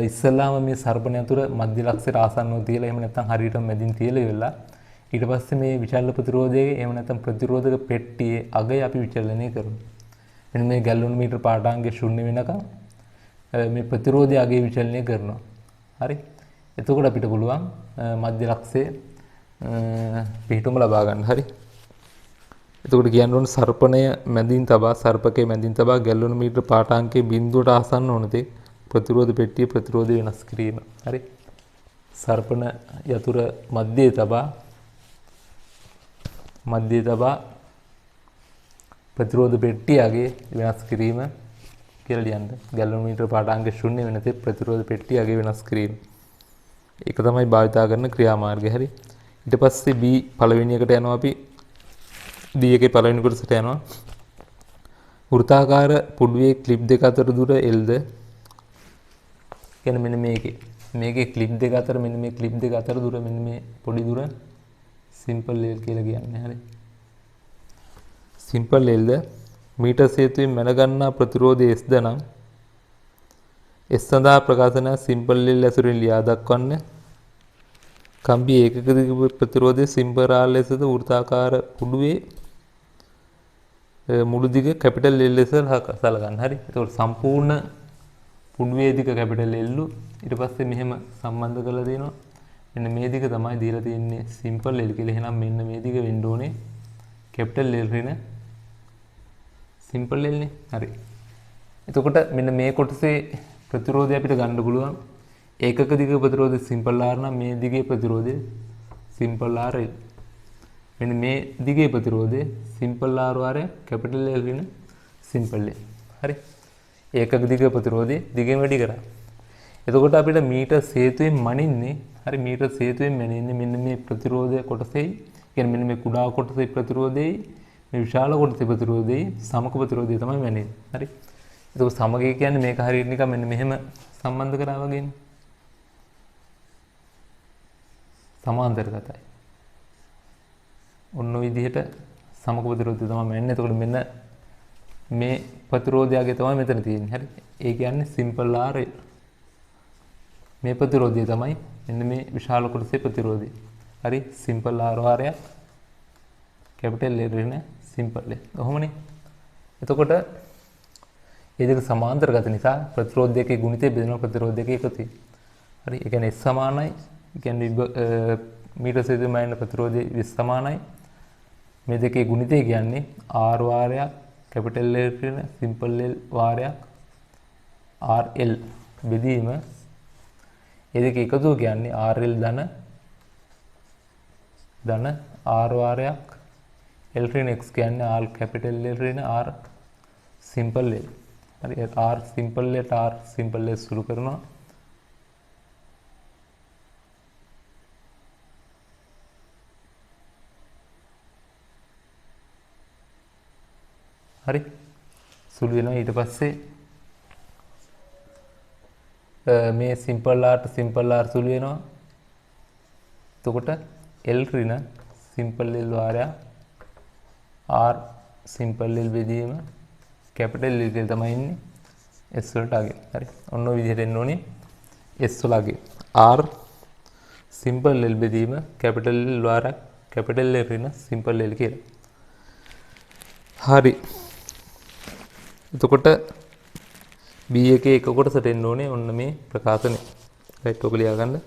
ඉස්සෙල්ලාම මේ සර්පණ යතුර මධ්‍ය ලක්ෂයට ආසන්නව තියලා එහෙම නැත්නම් හරියට මැදින් තියලා ඉවරලා ඊට පස්සේ මේ විචල්්‍ය ප්‍රතිරෝධයේ එහෙම නැත්නම් ප්‍රතිරෝධක පෙට්ටියේ අගය අපි විචලනය කරනවා. මෙන්න මේ ගැලොන් මීටර පාඨාංගය ශූන්‍ය වෙනකම් මේ ප්‍රතිරෝධය අගය විචලනය කරනවා. හරි. එතකොට අපිට පුළුවන් මධ්‍ය ලක්ෂයේ පිහිටුම ලබා ගන්න. හරි. එතකොට කියන්න ඕන සර්පණය මැදින් තබා සර්පකයේ මැදින් තබා ගැලොන් මීටර පාඨාංකයේ බිඳුවට ආසන්න වන තේ ප්‍රතිරෝධ පෙට්ටියේ ප්‍රතිරෝධය වෙනස් කිරීම. හරි. සර්පණ යතුර මැදේ තබා ප්‍රතිරෝධ පෙට්ටියගේ වෙනස් කිරීම කියලා ලියන්න. ගැලොන් මීටර පාඨාංග ශූන්‍ය වෙන තේ ප්‍රතිරෝධ පෙට්ටියගේ වෙනස් කිරීම. ඒක තමයි භාවිතා කරන ක්‍රියාමාර්ගය. හරි. ඊට පස්සේ B පළවෙනි එකට යනවා අපි. D එකේ පළවෙනි කොටසට යනවා. වෘත්තාකාර පුඩුවේ ක්ලිප් දෙක අතර දුර L ද කියන්නේ මෙන්න මේකේ ක්ලිප් දෙක අතර මෙන්න මේ ක්ලිප් දෙක අතර දුර මෙන්න මේ පොඩි දුර සිම්පල් L කියලා කියන්නේ. හරි. සිම්පල් L ද මීටර් සේතුවෙන් මැන ගන්නා ප්‍රතිරෝධය S ද නම් S සඳහා ප්‍රකාශන සිම්පල් L ඇසුරින් ලියා දක්වන්න. කම්බි ඒකක දිග ප්‍රතිරෝධය සිම්පල් R ලෙසද වෘත්තාකාර පුඩුවේ මුළු දිග කැපිටල් L ලෙස සලකන්න. හරි. ඒතකොට සම්පූර්ණ පුඩුවේ දිග කැපිටල් L ඊට පස්සේ මෙහෙම සම්බන්ධ කරලා දෙනවා. මෙන්න මේ දිග තමයි දීලා තියෙන්නේ සිම්පල් L කියලා. එහෙනම් මෙන්න මේ දිග වෙන්න ඕනේ කැපිටල් L රින සිම්පල් L නේ. හරි. එතකොට මෙන්න මේ කොටසේ ප්‍රතිරෝධය අපිට ගන්න පුළුවන්. ඒකක දිග ප්‍රතිරෝධය සිම්පල් R නම් මේ දිගේ ප්‍රතිරෝධය සිම්පල් R. මෙන්න මේ දිගේ ප්‍රතිරෝධය සිම්පල් R වාරය කැපිටල් L රින සිම්පල් L. හරි. ඒකක දිග ප්‍රතිරෝධය දිගෙන් වැඩි කරා. එතකොට අපිට මීටර් සේතුවෙන් මනින්නේ හරි මීටර් සේතුවෙන් මනින්නේ මෙන්න මේ ප්‍රතිරෝධය කොටසෙයි කියන්නේ මෙන්න මේ කුඩා කොටසේ ප්‍රතිරෝධයයි මේ විශාල කොටසේ ප්‍රතිරෝධයයි සමක ප්‍රතිරෝධය තමයි මනින්නේ. හරි. එතකොට සමගය කියන්නේ මේක හරියට නිකන් මෙන්න මෙහෙම සම්බන්ධ කරා වගේනේ. සමාන්තරගතයි. ඔන්න ඔය විදිහට සමක ප්‍රතිරෝධය තමයි මනින්නේ. එතකොට මෙන්න මේ ප්‍රතිරෝධයගේ තමයි මෙතන තියෙන්නේ. හරි. ඒ කියන්නේ සිම්පල් R. මේ ප්‍රතිරෝධය තමයි මෙන්න මේ විශාල කොටසේ ප්‍රතිරෝධය. හරි. සිම්පල් R වාරයක් කැපිටල් L රින සිම්පල් L. කොහොමනේ? එතකොට මේ දෙක සමාන්තරගත නිසා ප්‍රතිරෝධ දෙකේ ගුණිතය බෙදෙන ප්‍රතිරෝධ දෙකේ එකතුයි. හරි. ඒ කියන්නේ S සමානයි. ඒ කියන්නේ මීටර් සේතුවෙන් මනින ප්‍රතිරෝධය 20 සමානයි. මේ දෙකේ ගුණිතය කියන්නේ R වාරයක් කැපිටල් L රින සිම්පල් L වාරයක් RL බෙදීම ඒ දෙක එකතුව කියන්නේ RL ධන R වාරයක් L රින X කියන්නේ R capital L රින R simple L. හරි. R simple L R simple L සුළු කරනවා. හරි. සුළු වෙනවා. ඊට පස්සේ මේ සිම්පල් R සිම්පල් R සුළු වෙනවා. එතකොට L රින සිම්පල් L වාරයක් R සිම්පල් L බෙදීම කැපිටල් L කියලා තමයි ඉන්නේ S වලට අගේ. හරි. ඔන්න ඔය විදිහට එන්න ඕනේ S වල අගේ. R සිම්පල් L බෙදීම කැපිටල් L වාරයක් කැපිටල් L රින සිම්පල් L කියලා. හරි. එතකොට B එකේ එක කොටසට එන්න ඕනේ ඔන්න මේ ප්‍රකාශනය. රයිට් ඔක ලියා ගන්න.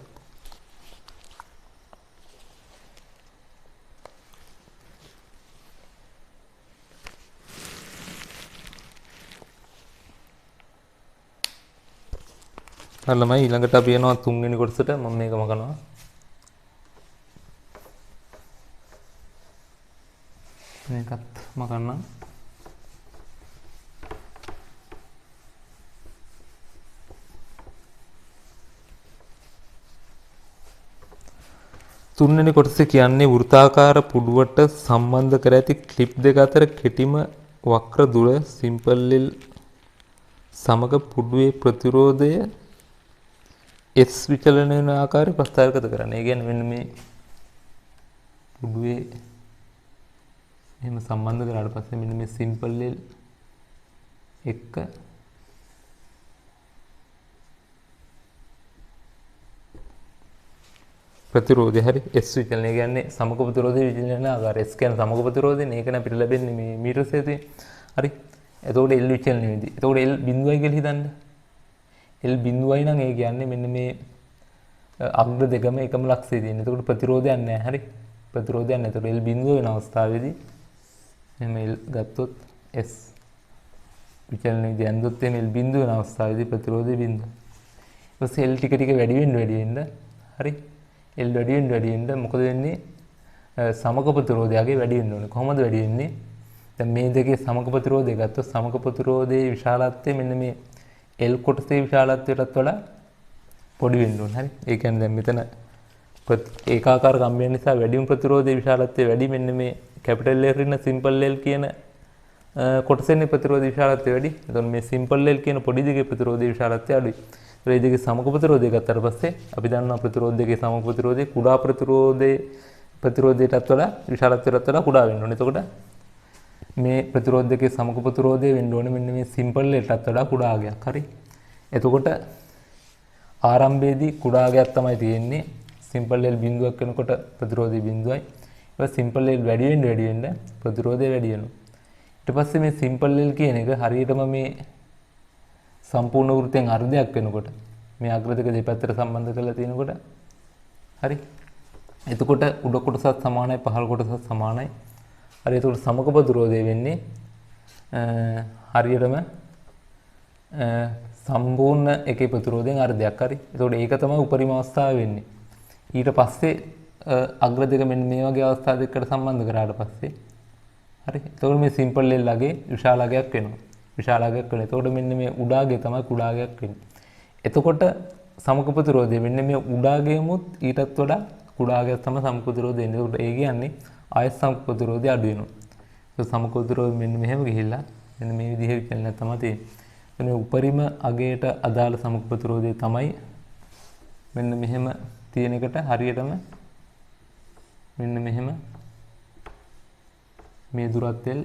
ළමයි ඊළඟට අපි යනවා තුන්වෙනි කොටසට. මම මේකම කරනවා. මේකත් මකන්නම්. තුන්වෙනි කොටස කියන්නේ වෘත්තාකාර පුඩුවට සම්බන්ධ කර ඇති ක්ලිප් දෙක අතර කෙටිම වක්‍ර දුර සිම්පල් ලෙල් සමග පුඩුවේ ප්‍රතිරෝධය S විචලන වෙන ආකාරය ප්‍රස්තාරගත කරන්න. ඒ කියන්නේ මෙන්න මේ පුඩුවේ එහෙම සම්බන්ධ කරාට පස්සේ මෙන්න මේ සිම්පල් ලෙල් එක්ක ප්‍රතිරෝධය හරි S විචලනය කියන්නේ සමග ප්‍රතිරෝධය විචලන වෙන ආකාරය. S කියන්නේ සමග ප්‍රතිරෝධය. මේකනේ අපිට ලැබෙන්නේ මේ මීටර් සේතුවේ. හරි. එතකොට L විචලනය වෙදී. එතකොට L බිඳුවයි කියලා හිතන්න. L බිඳුවයි නම් ඒ කියන්නේ මෙන්න මේ අග්‍ර දෙකම එකම ලක්ෂයේ තියෙන. එතකොට ප්‍රතිරෝධයක් නැහැ. හරි. ප්‍රතිරෝධයක් නැහැ. එතකොට L බිඳුව වෙන අවස්ථාවේදී එහෙම L ගත්තොත් S විචලනය දැන්දොත් එහෙම L බිඳුව වෙන අවස්ථාවේදී ප්‍රතිරෝධය බිඳුව. ඊට පස්සේ L ටික ටික වැඩි වෙන්න හරි. L වැඩි වෙන්න මොකද වෙන්නේ? සමග ප්‍රතිරෝධයගේ වැඩි වෙන්න ඕනේ. කොහොමද වැඩි වෙන්නේ? දැන් මේ දෙකේ සමග ප්‍රතිරෝධය ගත්තොත් සමග ප්‍රතිරෝධයේ විශාලත්වය මෙන්න මේ L කොටසේ විශාලත්වයටත් වඩා පොඩි වෙන්න ඕනේ. හරි. ඒ කියන්නේ දැන් මෙතන ඒකාකාර කම්බියක් නිසා වැඩිම ප්‍රතිරෝධයේ විශාලත්වය වැඩි මෙන්න මේ කැපිටල් L රින සිම්පල් L කියන කොටසෙන්නේ ප්‍රතිරෝධයේ විශාලත්වය වැඩි. එතකොට මේ සිම්පල් L කියන පොඩි දෙකේ ප්‍රතිරෝධයේ විශාලත්වය අඩුයි. ඒ දෙකේ සමග ප්‍රතිරෝධය ගත්තට පස්සේ අපි දන්නවා ප්‍රතිරෝධ දෙකේ සමග ප්‍රතිරෝධය කුඩා ප්‍රතිරෝධයටත් වඩා විශාලත්වයටත් වඩා කුඩා වෙන්න ඕනේ. එතකොට මේ ප්‍රතිරෝධ දෙකේ සමග ප්‍රතිරෝධය වෙන්න ඕනේ මෙන්න මේ සිම්පල් Lටත් වඩා කුඩා අගයක්. හරි. එතකොට ආරම්භයේදී කුඩා අගයක් තමයි තියෙන්නේ. සිම්පල් L බිඳුවක් වෙනකොට ප්‍රතිරෝධය බිඳුවයි. ඊට සිම්පල් L වැඩි වෙන්න ප්‍රතිරෝධය වැඩි වෙනවා. ඊට පස්සේ මේ සිම්පල් L කියන එක හරියටම මේ සම්පූර්ණ වෘත්තයෙන් අර්ධයක් වෙනකොට මේ අග්‍ර දෙක දෙපැත්තට සම්බන්ධ කරලා තියෙනකොට හරි. එතකොට උඩ කොටසත් සමානයි පහළ කොටසත් සමානයි. හරි. එතකොට සමග ප්‍රතිරෝධය වෙන්නේ හරියටම සම්පූර්ණ එකේ ප්‍රතිරෝධයෙන් අර්ධයක්. හරි. එතකොට ඒක තමයි උපරිම අවස්ථාව වෙන්නේ. ඊට පස්සේ අග්‍ර දෙක මෙන්න මේ වගේ අවස්ථා දෙකකට සම්බන්ධ කරාට පස්සේ හරි. එතකොට මේ සිම්පල් L ලගේ විශාල අගයක් වෙනවා. විශාල අගයක් වෙනවා. එතකොට මෙන්න මේ උඩාගේ තමයි කුඩා අගයක් වෙන්නේ. එතකොට සමග ප්‍රතිරෝධය මෙන්න මේ උඩාගේමුත් ඊටත් වඩා කුඩා අගයක් තමයි සමග ප්‍රතිරෝධය එන්නේ. එතකොට ඒ කියන්නේ ආයත සමග ප්‍රතිරෝධය අඩු වෙනවා. ඒක සමග ප්‍රතිරෝධය මෙන්න මෙහෙම ගිහිල්ලා මෙන්න මේ විදිහේ විචලනයක් තමයි තියෙන්නේ. මේ උපරිම අගයට අදාළ සමග ප්‍රතිරෝධය තමයි මෙන්න මෙහෙම තියෙන එකට හරියටම මෙන්න මෙහෙම මේ දුරත් L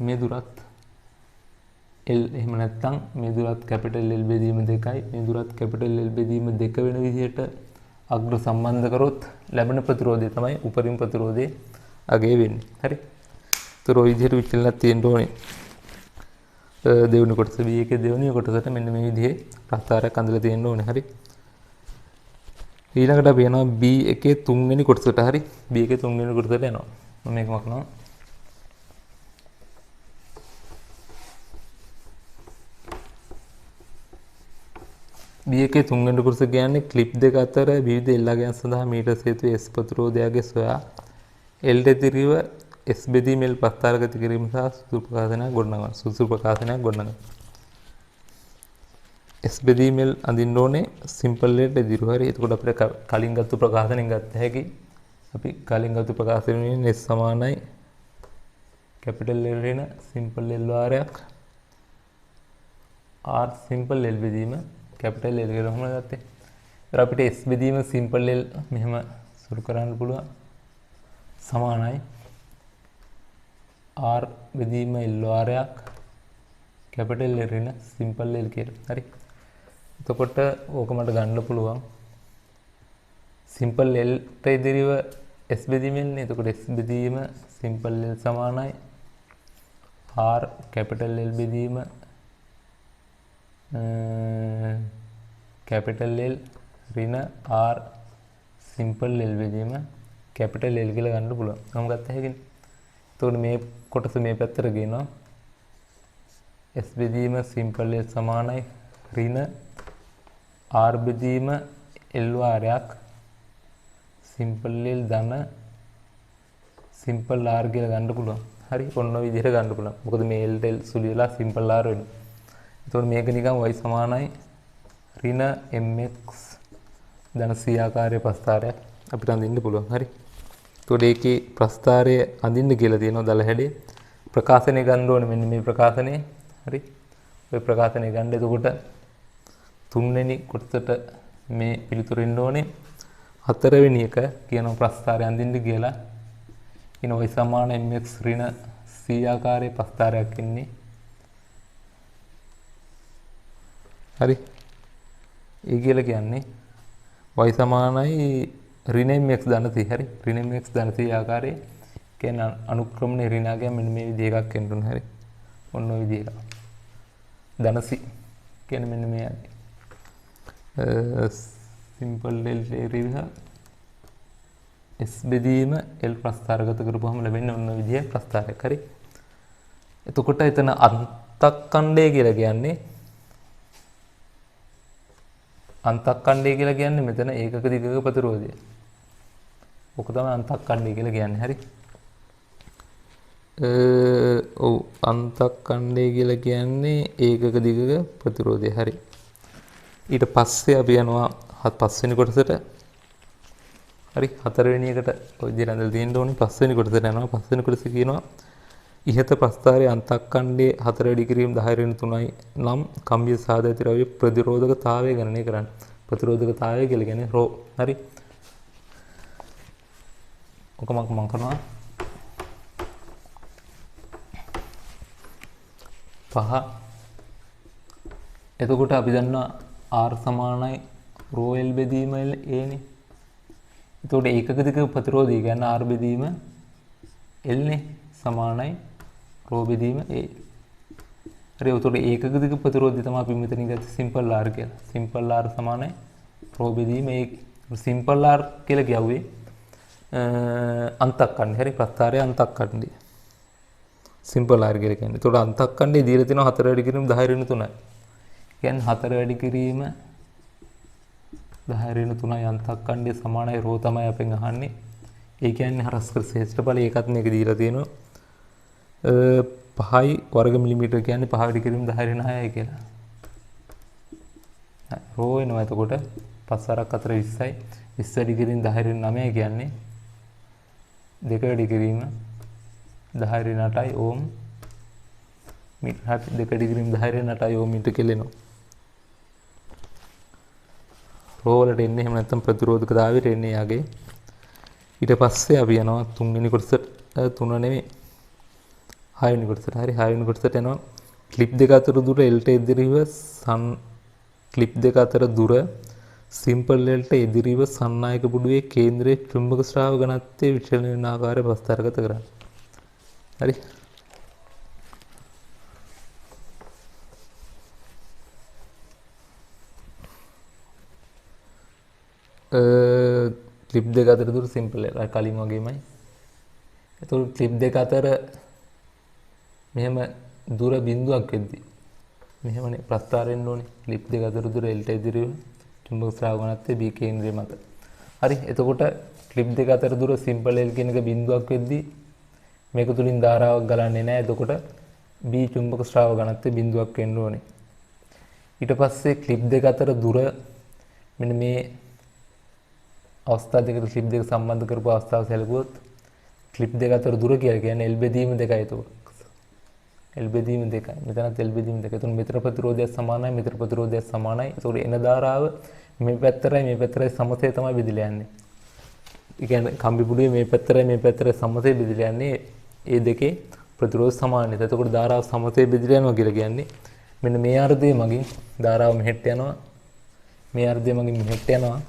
මේ දුරත් L එහෙම නැත්නම් මේ දුරත් කැපිටල් L බෙදීම 2යි මේ දුරත් කැපිටල් L බෙදීම 2 වෙන විදිහට අග්‍ර සම්බන්ධ කරොත් ලැබෙන ප්‍රතිරෝධය තමයි උපරිම ප්‍රතිරෝධයේ අගය වෙන්නේ. හරි. ඒතර ඔය විදිහට විචලනයක් තියෙන්න ඕනේ. දෙවෙනි කොටස B1 දෙවෙනි කොටසට මෙන්න මේ විදිහේ ප්‍රස්තාරයක් අඳලා තියෙන්න ඕනේ. හරි. ඊළඟට අපි යනවා B1 තුන්වෙනි කොටසට. හරි. B1 තුන්වෙනි කොටසට යනවා. මම මේක මකනවා. B1 තුන්වෙනි කොටස කියන්නේ ක්ලිප් දෙක අතර විවිධ එල්ලාගයන් සඳහා මීටර් සේතුවේ S ප්‍රතිරෝධයගේ සොයා L දෙතිරිව S බෙදීම L ප්‍රස්තාරගත කිරීම සහ සුසු ප්‍රකාශනයක් ගොඩනගන. S බෙදීම L අඳින්න ඕනේ සිම්පල් L දෙතිරිව. හරි. එතකොට අපිට කලින් ගත්ත ප්‍රකාශනෙන් ගත්ත හැකි අපි කලින් ගත්ත ප්‍රකාශනෙන් S සමානයි කැපිටල් L වෙන සිම්පල් L වාරයක් R සිම්පල් L බෙදීම කැපිටල් L කියලා කොහොමද ගත්තේ? ඒතර අපිට S බෙදීම සිම්පල් L මෙහෙම සුරු කරන්න පුළුවන්. සමානයි R බෙදීම L වාරයක් කැපිටල් L වෙන සිම්පල් L කියලා. හරි. එතකොට ඕක මට ගන්න පුළුවන්. සිම්පල් L ට ඉදිරිව S බෙදීම එන්නේ. එතකොට S බෙදීම සිම්පල් L සමානයි R කැපිටල් L බෙදීම කැපිටල් L ඍණ R සිම්පල් L බෙදීම කැපිටල් L කියලා ගන්න පුළුවන්. මම ගත්ත හැකිනේ. එතකොට මේ කොටස මේ පැත්තට ගේනවා. S බෙදීම සිම්පල් L සමානයි ඍණ R බෙදීම L වාරයක් සිම්පල් L ධන සිම්පල් R කියලා ගන්න පුළුවන්. හරි. ඔන්න ඔය විදිහට ගන්න පුළුවන්. මොකද මේ L L සුළු වෙලා සිම්පල් R වෙනවා. එතකොට මේක නිකන් y සමානයි ඍණ mx ධන C ආකාරයේ ප්‍රස්ථාරයක් අපිට අඳින්න පුළුවන්. හරි. එතකොට ඒකේ ප්‍රස්ථාරය අඳින්න කියලා තියෙනවා දල හැඩේ. ප්‍රකාශනය ගන්න ඕනේ මෙන්න මේ ප්‍රකාශනය. හරි. ඔය ප්‍රකාශනය ගන්න. එතකොට තුන්වෙනි කොටසට මේ පිළිතුර එන්න ඕනේ. හතරවෙනි එක කියනවා ප්‍රස්ථාරය අඳින්න කියලා. ඉන y සමාන mx ඍණ c ආකාරයේ ප්‍රස්ථාරයක් ඉන්නේ. හරි. ඒ කියලා කියන්නේ y සමානයි ඍණ mx ධන c. හරි. ඍණ mx ධන c ආකාරයේ කියන්නේ අනුක්‍රමණය ඍණාගය මෙන්න මේ විදිහ එකක් එන්න ඕන. හරි. ඔන්න ඔය විදිහ එකක්. ධන c කියන්නේ මෙන්න මේ සිම්පල් L රිහ S බෙදීම L ප්‍රස්ථාරගත කරපුවම ලැබෙන්නේ ඔන්න විදිහේ ප්‍රස්ථාරයක්. හරි. එතකොට එතන අන්තක්ඛණ්ඩය කියලා කියන්නේ මෙතන ඒකක දිගක ප්‍රතිරෝධය. ඔක තමයි අන්තක්ඛණ්ඩය කියලා කියන්නේ. හරි. ඔව් අන්තක්ඛණ්ඩය කියලා කියන්නේ ඒකක දිගක ප්‍රතිරෝධය. හරි. ඊට පස්සේ අපි යනවා පස්වෙනි කොටසට. හරි. හතරවෙනි එකට ඔය විදිහට ඇඳලා තියෙන්න ඕනේ. පස්වෙනි කොටසට යනවා. පස්වෙනි කොටස කියනවා ඉහත ප්‍රස්ථාරයේ අන්තක්ඛණ්ඩයේ 4 වැඩි කිරීම 10/3යි නම් කම්බිය සාධක ද්‍රව්‍ය ප්‍රතිරෝධකතාවය ගණනය කරන්න. ප්‍රතිරෝධකතාවය කියලා කියන්නේ රෝ. හරි. ඔක මම කරනවා 5. එතකොට අපි දන්නවා R සමානයි රෝ L බෙදීම A නේ. එතකොට ඒකක දිග ප්‍රතිරෝධය කියන්නේ R බෙදීම L නේ සමානයි රෝ බෙදීම A. හරි. එතකොට ඒකක දිග ප්‍රතිරෝධය තමයි අපි මෙතනින් ගත්තේ සිම්පල් R කියලා. සිම්පල් R සමානයි රෝ බෙදීම A. සිම්පල් R කියලා කියුවේ අන්තක්ඛණ්ඩය. හරි. ප්‍රස්ථාරයේ අන්තක්ඛණ්ඩය. සිම්පල් R කියලා කියන්නේ. එතකොට අන්තක්ඛණ්ඩය දීලා තියෙනවා 4 වැඩි කිරීම 10/3යි. කියන්නේ 4 වැඩි කිරීම 10/3යි අන්තක්ඛණ්ඩය සමානයි රෝ තමයි අපෙන් අහන්නේ. ඒ කියන්නේ හරස්කර ශ්‍රේෂ්ඨඵල ඒකත් මේක දීලා තියෙනවා. 5යි වර්ග මිලිමීටර කියන්නේ 5 වැඩි කිරීම 10/6යි කියලා. රෝ වෙනවා එතකොට 5 4 20යි. 20 වැඩි කිරීම 10/9යි කියන්නේ 2 වැඩි කිරීම 10/8යි ඕම් මීටර. 2 වැඩි කිරීම 10/8යි ඕම් මීටර කෙලෙනවා. රෝ වලට එන්නේ එහෙම නැත්නම් ප්‍රතිරෝධකතාවයට එන්නේ යාගේ. ඊට පස්සේ අපි යනවා තුන්වෙනි කොටසට. තුන නෙමෙයි 6 වෙනි කොටසට. හරි. 6 වෙනි කොටසට යනවා ක්ලිප් දෙක අතර දුර L ට එදිරිව ක්ලිප් දෙක අතර දුර සිම්පල් L ට එදිරිව සන්නායක පුඩුවේ කේන්ද්‍රයේ චුම්බක ස්‍රාව ඝනත්වයේ විචලන වෙන ආකාරය ප්‍රස්ථාරගත කරන්න. හරි. ක්ලිප් දෙක අතර දුර සිම්පල් L කලින් වගේමයි. එතකොට ක්ලිප් දෙක අතර මෙහෙම දුර බිඳුවක් වෙද්දී මෙහෙමනේ ප්‍රස්ථාරෙන්න ඕනේ. ක්ලිප් දෙක අතර දුර L ට ඉදිරිය චුම්බක ස්‍රාව ඝනත්වයේ B කේන්ද්‍රය මත. හරි. එතකොට ක්ලිප් දෙක අතර දුර සිම්පල් L කියන එක බිඳුවක් වෙද්දී මේක තුලින් ධාරාවක් ගලන්නේ නැහැ. එතකොට B චුම්බක ස්‍රාව ඝනත්වයේ බිඳුවක් වෙන්න ඕනේ. ඊට පස්සේ ක්ලිප් දෙක අතර දුර මෙන්න මේ අවස්ථා දෙකට ක්ලිප් දෙක සම්බන්ධ කරපු අවස්ථාව සැලකුවොත් ක්ලිප් දෙක අතර දුර කියලා කියන්නේ L බෙදීම 2යි. එතකොට L බෙදීම 2යි. මෙතනත් L බෙදීම 2යි. එතකොට මෙතර ප්‍රතිරෝධය සමානයි මෙතර ප්‍රතිරෝධය සමානයි. එතකොට එන ධාරාව මේ පැත්තරයි සමතේ තමයි බෙදලා යන්නේ. ඒ කියන්නේ කම්බි පුඩුවේ මේ පැත්තරයි සමතේ බෙදලා යන්නේ. ඒ දෙකේ ප්‍රතිරෝධ සමානයි. එතකොට ධාරාව සමතේ බෙදලා යනවා කියලා කියන්නේ මෙන්න මේ අර්ධය මගින් ධාරාව මෙහෙට යනවා. මේ අර්ධය මගින් මෙහෙට යනවා.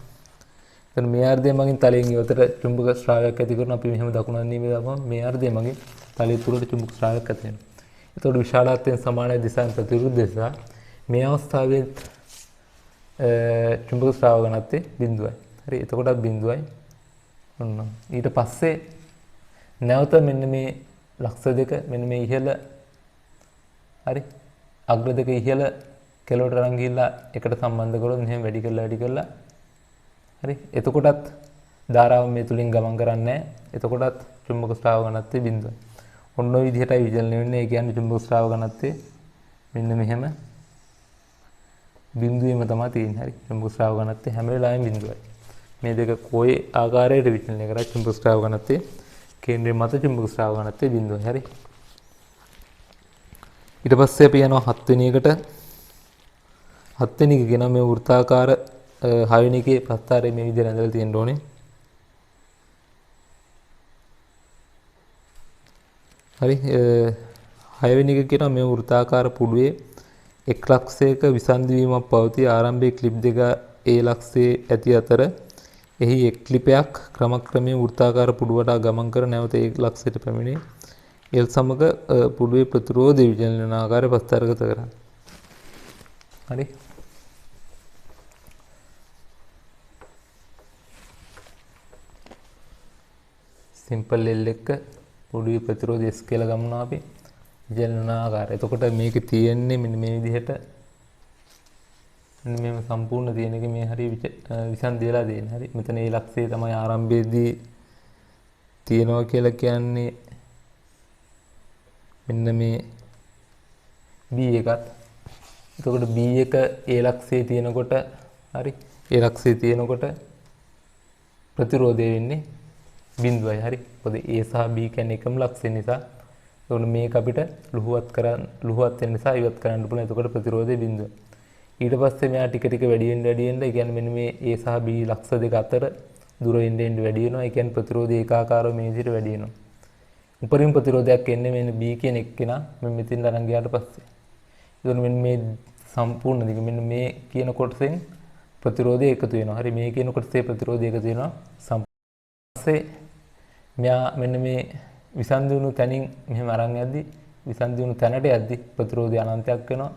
එතන මේ අර්ධය මගින් තලයෙන් ඉවතට චුම්බක ස්‍රාවයක් ඇති කරන අපි මෙහෙම දකුණු අන්තිමේ දාපුවම මේ අර්ධය මගින් තලයේ තුරට චුම්බක ස්‍රාවයක් ඇති වෙනවා. එතකොට විශාලත්වයෙන් සමානයි දිශාන් ප්‍රතිවිරුද්ධ නිසා මේ අවස්ථාවේ චුම්බක ස්‍රාව ඝනත්වය බිඳුවයි. හරි. එතකොටත් බිඳුවයි. ඔන්න. ඊට පස්සේ නැවත මෙන්න මේ ලක්ෂ දෙක මෙන්න මේ ඉහළ හරි අග්‍ර දෙක ඉහළ කෙලවට අරන් ගිහිල්ලා එකට සම්බන්ධ කරොත් මෙහෙම වැඩි කරලා හරි. එතකොටත් ධාරාව මේ තුලින් ගමන් කරන්නේ නැහැ. එතකොටත් චුම්බක ස්‍රාව ඝනත්වය බිඳුවයි. ඔන්න ඔය විදිහටයි විචලනය වෙන්නේ. ඒ කියන්නේ චුම්බක ස්‍රාව ඝනත්වය මෙන්න මෙහෙම බිඳුවේම තමයි තියෙන්නේ. හරි. චුම්බක ස්‍රාව ඝනත්වය හැම වෙලාවෙම බිඳුවයි. මේ දෙක කොයි ආකාරයට විචලනය කරා චුම්බක ශ්‍රාවක ඝනත්වයේ කේන්ද්‍රය මත චුම්බක ශ්‍රාවක ඝනත්වයේ බිඳුවයි. හරි. ඊට පස්සේ අපි යනවා 7 වෙනි එකට. 7 වෙනි එක කියනවා මේ වෘත්තාකාර 6 වෙනි එකේ ප්‍රස්ථාරය මේ විදිහට ඇඳලා තියෙන්න ඕනේ. හරි. 6 වෙනි එක කියනවා මේ වෘත්තාකාර පුඩුවේ එක් ලක්ෂයක විසන්ධි වීමක් පවතී. ආරම්භයේ ක්ලිප් දෙක ඒ ලක්ෂයේ ඇති අතර එහි එක් ක්ලිපයක් ක්‍රමක්‍රමයෙන් වෘත්තාකාර පුඩුවට ගමන් කර නැවත ඒ ලක්ෂයට පැමිණේ. එල් සමග පුඩුවේ ප්‍රතිරෝධය විචලන වන ආකාරය ප්‍රස්ථාරගත කරන්න. හරි. සිම්පල් L එක පුඩුවේ ප්‍රතිරෝධය S කියලා ගන්නවා අපි. විචලන වන ආකාරය. එතකොට මේක තියෙන්නේ මෙන්න මේ විදිහට. මෙන්න මේව සම්පූර්ණ තියෙන එක මේ හරිය විසන්ධි වෙලා තියෙන. හරි. මෙතන ඒ ලක්ෂයේ තමයි ආරම්භයේදී තියෙනවා කියලා කියන්නේ මෙන්න මේ B එකත්. එතකොට B එක ඒ ලක්ෂයේ තියෙනකොට හරි. ඒ ලක්ෂයේ තියෙනකොට ප්‍රතිරෝධය වෙන්නේ බිඳුවයි. හරි. මොකද A සහ B කියන්නේ එකම ලක්ෂය නිසා. එතකොට මේක අපිට ලුහුවත් වෙන නිසා ඉවත් කරන්න පුළුවන්. එතකොට ප්‍රතිරෝධය බිඳුව. ඊට පස්සේ මෙයා ටික ටික වැඩි වෙන්න ඒ කියන්නේ මෙන්න මේ A සහ B ලක්ෂ දෙක අතර දුර එන්න වැඩි වෙනවා. ඒ කියන්නේ ප්‍රතිරෝධය ඒකාකාරව මේ විදිහට වැඩි වෙනවා. උපරිම ප්‍රතිරෝධයක් එන්නේ මෙන්න B කියන එක්කෙනා මෙන්න මෙතෙන් අරන් ගියාට පස්සේ. එතකොට මෙන්න මේ සම්පූර්ණ දිග මෙන්න මේ කියන කොටසෙන් ප්‍රතිරෝධය එකතු වෙනවා. හරි. මේ කියන කොටසේ ප්‍රතිරෝධය එකතු වෙනවා. පස්සේ මෙයා මෙන්න මේ විසන්ධි වුණු තැනින් මෙහෙම අරන් යද්දි විසන්ධි වුණු තැනට යද්දි ප්‍රතිරෝධය අනන්තයක් වෙනවා.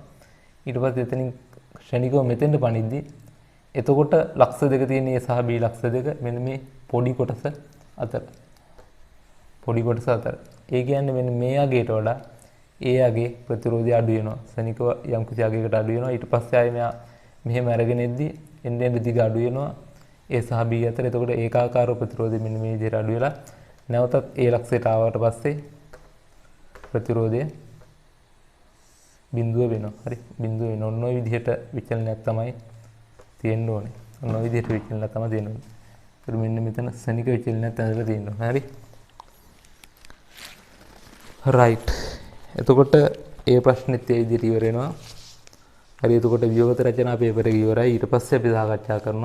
ඊට පස්සේ එතනින් ක්ෂණිකව මෙතෙන්ට පනිද්දි එතකොට ලක්ෂ දෙක තියෙන A සහ B ලක්ෂ දෙක මෙන්න මේ පොඩි කොටස අතර. ඒ කියන්නේ මෙන්න මේ අගයට වඩා ඒ අගේ ප්‍රතිරෝධය අඩු වෙනවා. ක්ෂණිකව යම් කිසි අගයකට අඩු වෙනවා. ඊට පස්සේ ආයේ මෙයා මෙහෙම අරගෙන එද්දි එන්නේ දිග අඩු වෙනවා. A සහ B අතර. එතකොට ඒකාකාරව ප්‍රතිරෝධය මෙන්න මේ විදිහට අඩු වෙලා නැවතත් ඒ ලක්ෂයට ආවට පස්සේ ප්‍රතිරෝධය බිඳුව වෙනවා. හරි. බිඳුව වෙන ඔන්න ඔය විදිහට විචලනයක් තමයි තියෙන්න ඕනේ. ඔන්න ඔය විදිහට විචලනයක් තමයි තියෙන්න ඕනේ. ඒත් මෙන්න මෙතන ශනික විචලනයක් ඇඳලා තියෙනවා. හරි. රයිට්. එතකොට ඒ ප්‍රශ්නෙත් ඒ විදිහට ඉවර වෙනවා. හරි. එතකොට වියෝගත රචනා පේපර් එක ඉවරයි. ඊට පස්සේ අපි සාකච්ඡා කරනවා